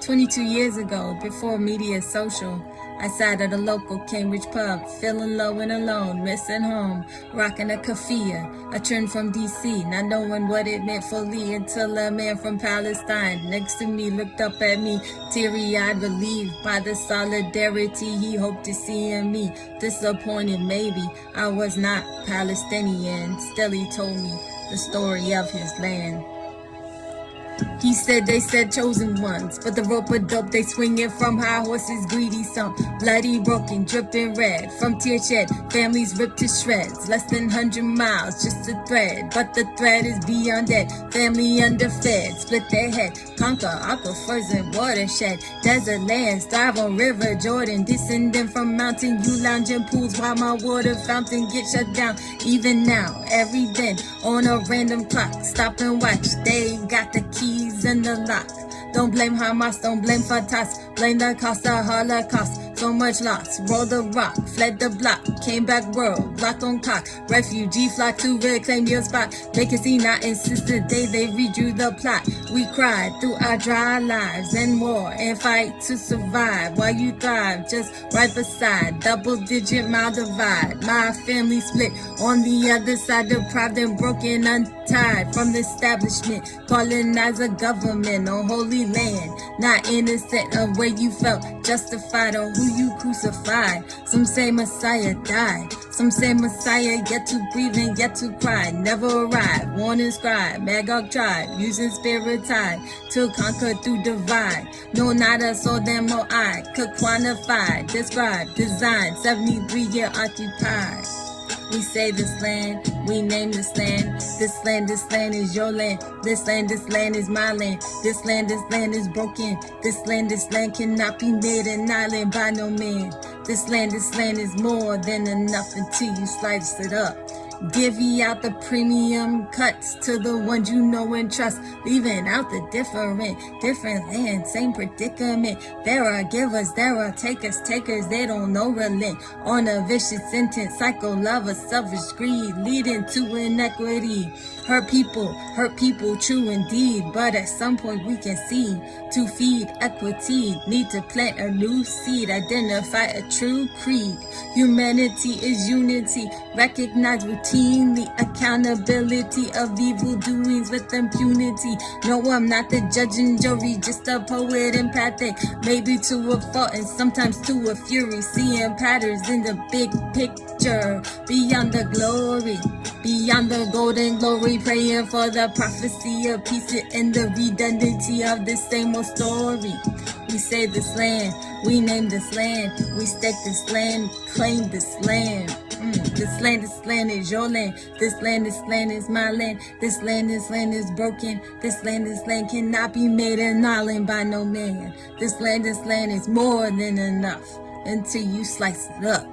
22 years ago, before media social, I sat at a local Cambridge pub, feeling low and alone, missing home, rocking a keffiyeh, a trend from DC, not knowing what it meant fully until a man from Palestine next to me looked up at me, teary-eyed, relieved by the solidarity he hoped to see in me. Disappointed maybe, I was not Palestinian, still he told me the story of his land. He said they said chosen ones, but the rope of dope they swinging from high horses, greedy, some bloody, broken, dripping red from tear shed, families ripped to shreds, less than 100 miles, just a thread, but the thread is beyond that, family underfed, split their head, conquer aquifers and watershed, desert lands, thrive on River Jordan, descending from mountain, you lounge in pools while my water fountain get shut down, even now, every then, on a random clock, stop and watch, they got the keys in the lock. Don't blame Hamas, don't blame Fatah, blame the cost of Holocaust. So much loss, roll the rock, fled the block, came back world, locked on cock. Refugee flock to reclaim your spot. Vacancy not insisted, they redrew the plot. We cried through our dry lives and war and fight to survive. While you thrive, just right beside, double-digit mile divide. My family split on the other side, deprived and broken, untied from the establishment. Colonizer government on holy land, not innocent of where you felt justified on who you crucified. Some say Messiah died, some say Messiah yet to breathe and yet to cry. Never arrived, warning scribe, Magog tribe, using spirit tide to conquer through divide. No, not us or them or I could quantify, describe, design, 73-year occupied. We say this land, we name this land. This land is your land. This land is my land. This land is broken. This land cannot be made an island by no man. This land is more than enough until you slice it up. Divvy out the premium cuts to the ones you know and trust, leaving out the different land, same predicament. There are givers, there are takers, they don't know relent. On a vicious sentence, cycle love, a selfish greed, leading to inequity. Hurt people, true indeed, but at some point we can see, to feed equity, need to plant a new seed, identify a true creed. Humanity is unity, recognize routinely accountability of evil doings with impunity. No, I'm not the judge and jury, just a poet empathic, maybe to a fault and sometimes to a fury, seeing patterns in the big picture, beyond the glory, beyond the golden glory, praying for the prophecy of peace and the redundancy of the same old story. We say this land, we name this land, we stake this land, claim this land. This land is your land. This land is my land. This land is broken. This land cannot be made an island by no man. This land is more than enough until you slice it up.